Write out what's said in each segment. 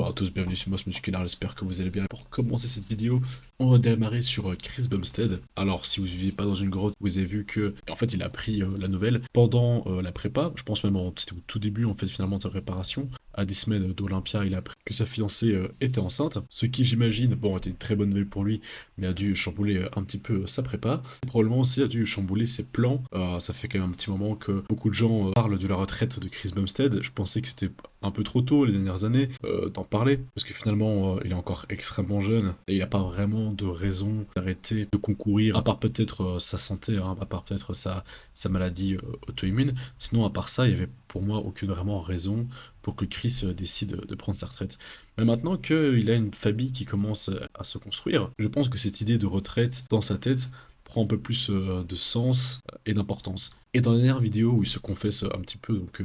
Bonjour à tous, bienvenue sur Moss Musculaire, j'espère que vous allez bien. Pour commencer cette vidéo, on va démarrer sur Chris Bumstead. Alors si vous ne vivez pas dans une grotte, vous avez vu que en fait il a pris la nouvelle pendant la prépa, je pense même c'était au tout début en fait finalement de sa préparation. À 10 semaines d'Olympia, il a appris que sa fiancée était enceinte, ce qui j'imagine, bon, était une très bonne nouvelle pour lui, mais a dû chambouler un petit peu sa prépa. Probablement aussi a dû chambouler ses plans. Ça fait quand même un petit moment que beaucoup de gens parlent de la retraite de Chris Bumstead. Je pensais que c'était un peu trop tôt les dernières années d'en parler, parce que finalement il est encore extrêmement jeune et il n'y a pas vraiment de raison d'arrêter de concourir, à part peut-être sa santé, hein, à part peut-être sa maladie auto-immune. Sinon, à part ça, il y avait pour moi aucune vraiment raison pour que Chris décide de prendre sa retraite. Mais maintenant qu'il a une famille qui commence à se construire, je pense que cette idée de retraite dans sa tête prend un peu plus de sens et d'importance. Et dans la dernière vidéo où il se confesse un petit peu donc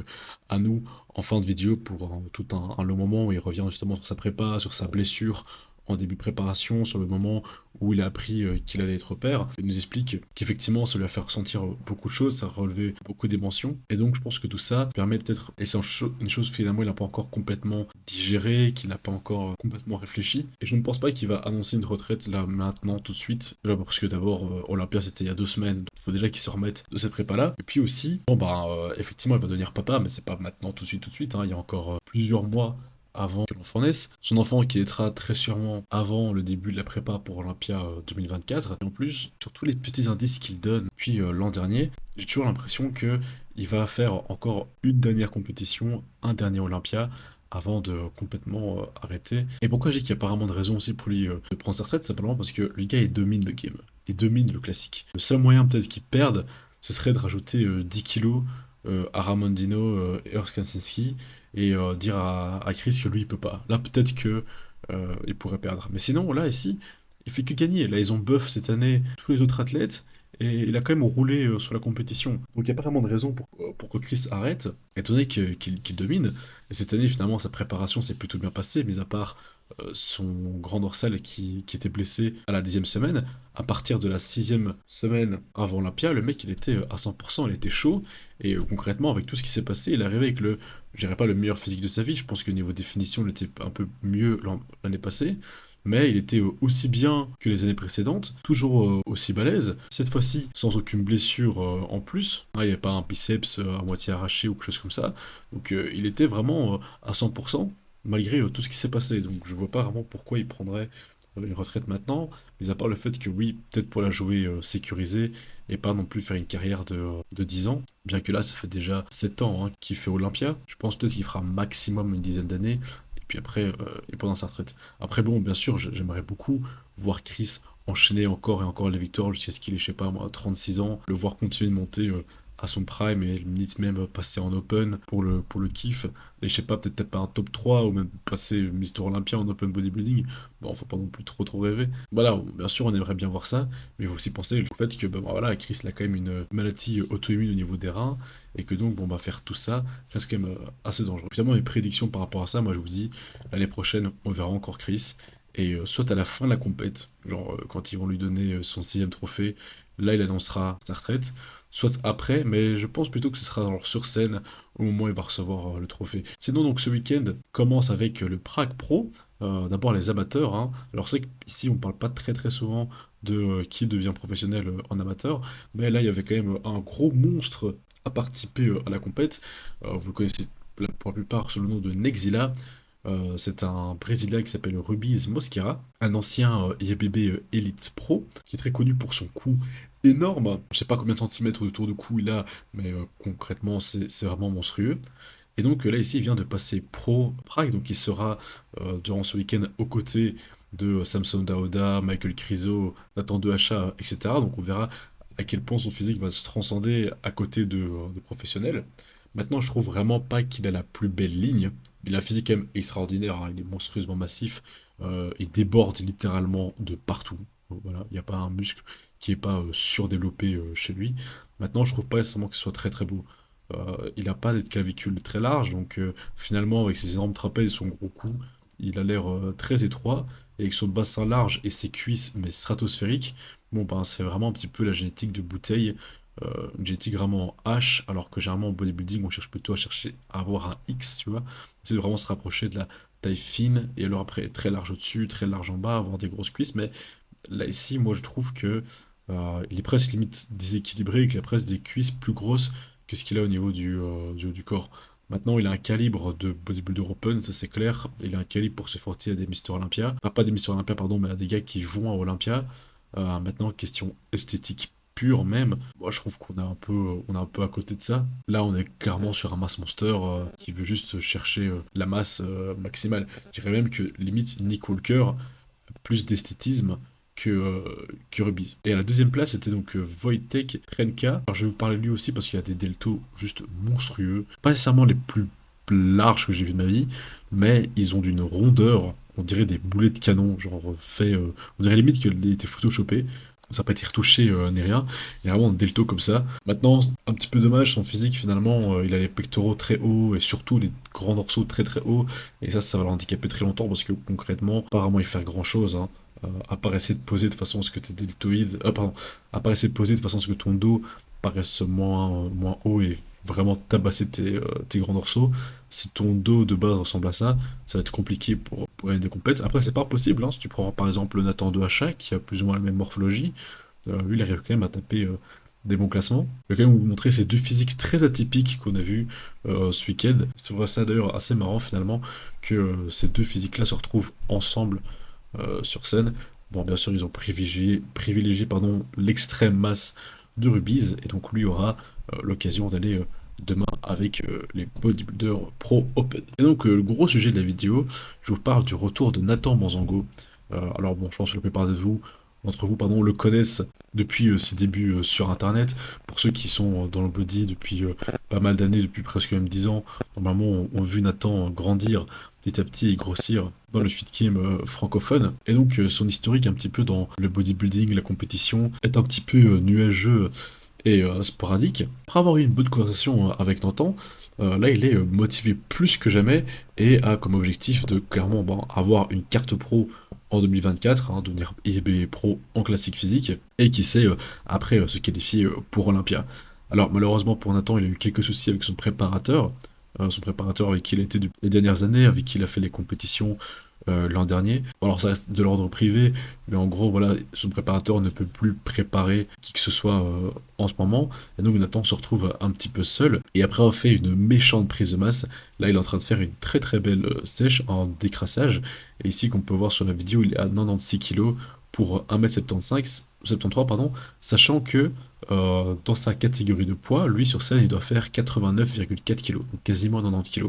à nous en fin de vidéo pour tout un long moment où il revient justement sur sa prépa, sur sa blessure en début de préparation, sur le moment où il a appris qu'il allait être père. Il nous explique qu'effectivement ça lui a fait ressentir beaucoup de choses, ça a relevé beaucoup d'émotions. Et donc je pense que tout ça permet peut-être, et c'est une chose finalement il n'a pas encore complètement digéré, qu'il n'a pas encore complètement réfléchi. Et je ne pense pas qu'il va annoncer une retraite là maintenant tout de suite. Déjà parce que d'abord Olympia c'était il y a 2 semaines, donc il faut déjà qu'il se remette de cette prépa là. Et puis aussi, bon bah effectivement il va devenir papa, mais c'est pas maintenant tout de suite, hein. Il y a encore plusieurs mois avant que l'enfant naisse. Son enfant qui naîtra très sûrement avant le début de la prépa pour Olympia 2024. Et en plus, sur tous les petits indices qu'il donne depuis l'an dernier, j'ai toujours l'impression que il va faire encore une dernière compétition, un dernier Olympia, avant de complètement arrêter. Et pourquoi je dis qu'il y a apparemment de raison aussi pour lui de prendre sa retraite, simplement parce que le gars il domine le game, il domine le classique. Le seul moyen peut-être qu'il perde, ce serait de rajouter 10 kilos à Ramondino et Kansinski et dire à Chris que lui il peut pas. Là peut-être que il pourrait perdre. Mais sinon là ici, il fait que gagner. Là ils ont buff cette année tous les autres athlètes et il a quand même roulé sur la compétition. Donc il n'y a pas vraiment de raison pour que Chris arrête, étant donné qu'il domine. Et cette année finalement sa préparation s'est plutôt bien passée, mis à part son grand dorsal qui était blessé à la 10e semaine. À partir de la 6e semaine avant Olympia, le mec il était à 100%, il était chaud. Et concrètement, avec tout ce qui s'est passé, il est arrivé avec je dirais pas le meilleur physique de sa vie. Je pense que niveau définition, il était un peu mieux l'année passée. Mais il était aussi bien que les années précédentes, toujours aussi balèze. Cette fois-ci, sans aucune blessure en plus. Hein, il n'y avait pas un biceps à moitié arraché ou quelque chose comme ça. Donc il était vraiment à 100%, malgré tout ce qui s'est passé. Donc je vois pas vraiment pourquoi il prendrait une retraite maintenant, mis à part le fait que oui, peut-être pour la jouer sécurisée et pas non plus faire une carrière de 10 ans, bien que là ça fait déjà 7 ans hein, qu'il fait Olympia. Je pense peut-être qu'il fera maximum une dizaine d'années, et puis après il prendra sa retraite. Après bon, bien sûr, j'aimerais beaucoup voir Chris enchaîner encore et encore les victoires jusqu'à ce qu'il ait, je sais pas moi, 36 ans, le voir continuer de monter à son prime et limite même passer en open pour le kiff. Et je sais pas, peut-être pas un top 3 ou même passer Mister Olympia en open bodybuilding. Bon, faut pas non plus trop rêver. Voilà, bien sûr, on aimerait bien voir ça, mais il faut aussi penser au fait que bah, voilà, Chris il a quand même une maladie auto-immune au niveau des reins, et que donc, bon, bah, faire tout ça reste quand même assez dangereux. Finalement, mes prédictions par rapport à ça, moi je vous dis, l'année prochaine, on verra encore Chris, et soit à la fin de la compète, genre quand ils vont lui donner son 6e trophée, là il annoncera sa retraite, soit après, mais je pense plutôt que ce sera alors sur scène au moment où il va recevoir le trophée. Sinon, donc ce week-end commence avec le Prague Pro. D'abord les amateurs, hein. Alors c'est qu'ici on parle pas très souvent de qui devient professionnel en amateur, mais là il y avait quand même un gros monstre à participer à la compète. Vous le connaissez pour la plupart sous le nom de Nexila. C'est un Brésilien qui s'appelle Rubiz Mosquera, un ancien IFBB Elite Pro, qui est très connu pour son coup énorme. Je sais pas combien de centimètres de tour de cou il a, mais concrètement c'est vraiment monstrueux. Et donc là ici il vient de passer pro Prague, donc il sera durant ce week-end aux côtés de Samson Daoda, Michael Krizo, Nathan Dehacha, etc. Donc on verra à quel point son physique va se transcender à côté de professionnels. Maintenant je trouve vraiment pas qu'il a la plus belle ligne. Il a un physique quand même extraordinaire, hein. Il est monstrueusement massif, il déborde littéralement de partout. Voilà, il n'y a pas un muscle qui n'est pas surdéveloppé chez lui. Maintenant je trouve pas nécessairement que ce soit très beau. Il n'a pas de clavicule très large, donc finalement, avec ses énormes trapèzes et son gros cou, il a l'air très étroit. Et avec son bassin large et ses cuisses, mais stratosphériques, bon, ben, c'est vraiment un petit peu la génétique de bouteille, une génétique vraiment en H, alors que généralement en bodybuilding, on cherche plutôt à chercher à avoir un X, tu vois. C'est de vraiment se rapprocher de taille fine, et alors après très large au-dessus, très large en bas, avoir des grosses cuisses, mais là ici, moi je trouve que il est presque limite déséquilibré, et qu'il a presque des cuisses plus grosses que ce qu'il a au niveau du haut du corps. Maintenant, il a un calibre de bodybuilder open, ça c'est clair. Il a un calibre pour se frotter à des Mister Olympia. Enfin, pas des Mister Olympia, pardon, mais à des gars qui vont à Olympia. Maintenant, question esthétique pure même, moi je trouve on est un peu à côté de ça. Là, on est clairement sur un mass monster qui veut juste chercher la masse maximale. Je dirais même que limite Nick Walker a plus d'esthétisme que Rubiz. Et à la deuxième place, c'était donc Wojtek Trenka. Alors je vais vous parler de lui aussi parce qu'il a des deltos juste monstrueux. Pas nécessairement les plus larges que j'ai vu de ma vie, mais ils ont d'une rondeur, on dirait des boulets de canon, genre on dirait limite qu'il a été photoshopé. Ça n'a pas été retouché ni rien. Il y a vraiment un delto comme ça. Maintenant, un petit peu dommage, son physique finalement, il a les pectoraux très hauts et surtout les grands dorsaux très très hauts. Et ça va l'handicaper très longtemps parce que concrètement, pas vraiment y faire grand chose, hein. À part essayer de poser de façon à ce que tes deltoïdes, pardon, à part essayer de poser de façon à ce que ton dos paraisse moins haut et vraiment tabasser tes grands dorsaux. Si ton dos de base ressemble à ça, ça va être compliqué pour gagner des compètes. Après, c'est pas impossible, hein. Si tu prends par exemple Nathan de Hacha, qui a plus ou moins la même morphologie, lui, il arrive quand même à taper des bons classements. Je vais quand même vous montrer ces deux physiques très atypiques qu'on a vu ce week-end. C'est vrai ça d'ailleurs assez marrant finalement que ces deux physiques-là se retrouvent ensemble sur scène. Bon, bien sûr, ils ont privilégié pardon, l'extrême masse de Rubiz, et donc lui aura l'occasion d'aller demain avec les bodybuilders pro open. Et donc, le gros sujet de la vidéo, je vous parle du retour de Nathan Manzango. Alors bon, je pense que la plupart d'entre vous, pardon, le connaissent depuis ses débuts sur Internet. Pour ceux qui sont dans le body depuis pas mal d'années, depuis presque même 10 ans, normalement, ont vu Nathan grandir petit à petit et grossir dans le fit game francophone. Et donc son historique un petit peu dans le bodybuilding, la compétition, est un petit peu nuageux et sporadique. Après avoir eu une bonne conversation avec Nathan, là il est motivé plus que jamais et a comme objectif de clairement avoir une carte pro en 2024, hein, devenir IFBB pro en classique physique, et qui sait après se qualifier pour Olympia. Alors malheureusement pour Nathan, il a eu quelques soucis avec son préparateur avec qui il a été depuis les dernières années, avec qui il a fait les compétitions l'an dernier. Bon, alors ça reste de l'ordre privé, mais en gros, voilà, son préparateur ne peut plus préparer qui que ce soit en ce moment, et donc Nathan se retrouve un petit peu seul, et après avoir fait une méchante prise de masse, là il est en train de faire une très très belle sèche en décrassage, et ici qu'on peut voir sur la vidéo, il est à 96 kg pour 1m75, 73 pardon, sachant que dans sa catégorie de poids, lui sur scène il doit faire 89,4 kg, donc quasiment 90 kg.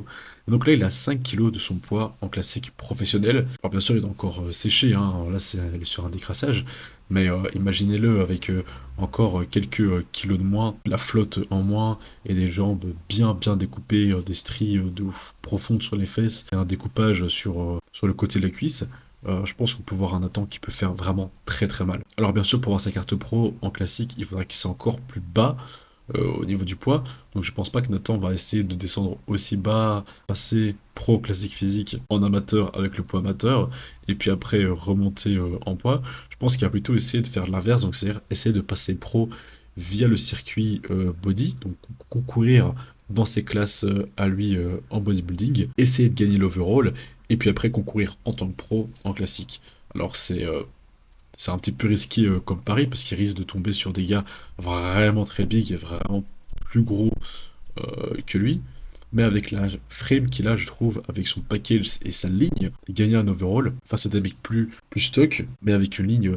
Donc là il a 5 kg de son poids en classique professionnel. Alors bien sûr il doit encore sécher, hein. Alors là elle est sur un décrassage, mais imaginez-le avec encore quelques kilos de moins, la flotte en moins et des jambes bien bien découpées, des stries de ouf profondes sur les fesses et un découpage sur le côté de la cuisse. Je pense qu'on peut voir un Nathan qui peut faire vraiment très très mal. Alors bien sûr, pour avoir sa carte pro en classique, il faudra qu'il soit encore plus bas au niveau du poids. Donc je pense pas que Nathan va essayer de descendre aussi bas, passer pro classique physique en amateur avec le poids amateur, et puis après remonter en poids. Je pense qu'il va plutôt essayer de faire l'inverse, donc c'est-à-dire essayer de passer pro via le circuit body, donc concourir dans ses classes à lui en bodybuilding, essayer de gagner l'overall, et puis après concourir en tant que pro en classique. Alors c'est un petit peu risqué comme pari parce qu'il risque de tomber sur des gars vraiment très big et vraiment plus gros que lui. Mais avec la frame qu'il a, je trouve, avec son package et sa ligne, gagner un overall face à des mecs plus stock, mais avec une ligne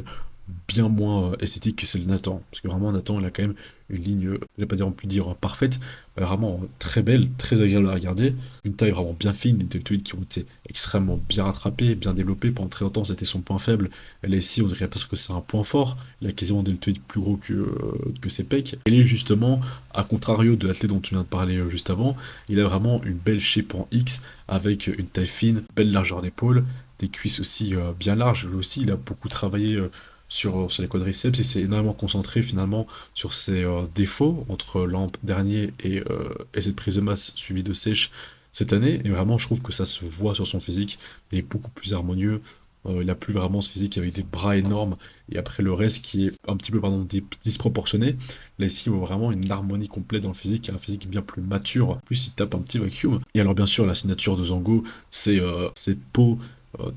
bien moins esthétique que celle de Nathan. Parce que vraiment, Nathan, il a quand même une ligne, je vais pas dire, on peut dire parfaite, vraiment très belle, très agréable à regarder. Une taille vraiment bien fine, des deltoïdes qui ont été extrêmement bien rattrapés, bien développés. Pendant très longtemps, c'était son point faible. Elle est ici, on dirait presque que c'est un point fort. Il a quasiment des deltoïdes plus gros que ses pecs. Et lui, justement, à contrario de l'athlète dont tu viens de parler juste avant, il a vraiment une belle shape en X, avec une taille fine, belle largeur d'épaule, des cuisses aussi bien larges. Lui aussi, il a beaucoup travaillé sur les quadriceps et s'est énormément concentré finalement sur ses défauts entre l'an dernier et cette prise de masse suivie de sèche cette année. Et vraiment, je trouve que ça se voit sur son physique et est beaucoup plus harmonieux. Il a plus vraiment ce physique avec des bras énormes et après le reste qui est un petit peu pardon, disproportionné. Là ici, on voit vraiment une harmonie complète dans le physique, et un physique bien plus mature, plus il tape un petit vacuum. Et alors bien sûr, la signature de Zango, c'est cette peau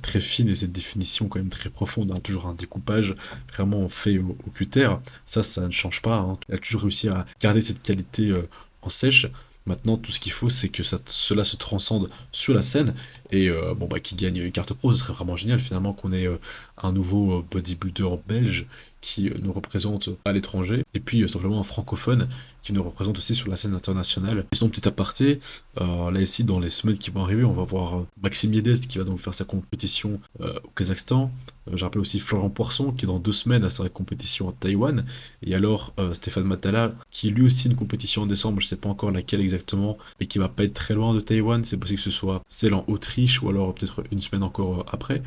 très fine et cette définition quand même très profonde, hein, toujours un découpage vraiment fait au cutter. Ça ne change pas, hein. Il a toujours réussi à garder cette qualité en sèche. Maintenant, tout ce qu'il faut, c'est que cela se transcende sur la scène et bon bah qui gagne une carte pro, ce serait vraiment génial finalement qu'on ait un nouveau bodybuilder belge qui nous représente à l'étranger et puis simplement un francophone qui nous représente aussi sur la scène internationale. Et sinon, petit aparté, là ici dans les semaines qui vont arriver, on va voir Maxime Yedest qui va donc faire sa compétition au Kazakhstan. Je rappelle aussi Florent Poisson qui dans 2 semaines a sa compétition à Taïwan. Et alors Stéphane Matala qui lui aussi a une compétition en décembre, je sais pas encore laquelle exactement, mais qui va pas être très loin de Taïwan. C'est possible que ce soit celle en Autriche ou alors peut-être une semaine encore après.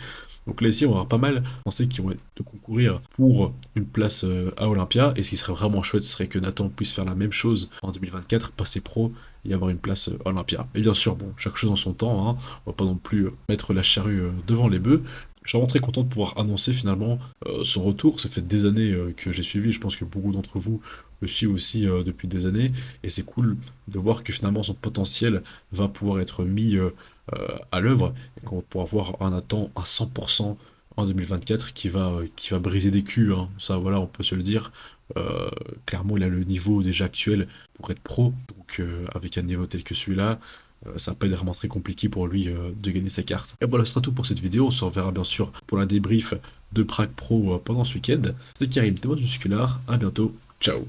Donc là ici on va avoir pas mal de Français qui vont de concourir pour une place à Olympia. Et ce qui serait vraiment chouette, ce serait que Nathan puisse faire la même chose en 2024, passer pro et avoir une place à Olympia. Et bien sûr, bon, chaque chose en son temps, hein, on va pas non plus mettre la charrue devant les bœufs. Je suis vraiment très content de pouvoir annoncer finalement son retour. Ça fait des années que j'ai suivi, et je pense que beaucoup d'entre vous le suivent aussi depuis des années. Et c'est cool de voir que finalement son potentiel va pouvoir être mis à l'œuvre et qu'on va pouvoir voir un Nathan à 100% en 2024 qui va briser des culs, hein. Ça voilà, on peut se le dire. Clairement, il a le niveau déjà actuel pour être pro, donc avec un niveau tel que celui-là, ça va pas être vraiment très compliqué pour lui de gagner sa carte. Et voilà, ce sera tout pour cette vidéo. On se reverra bien sûr pour la débrief de Prague Pro pendant ce week-end. C'était Karim, Témoin musculaire. À bientôt. Ciao.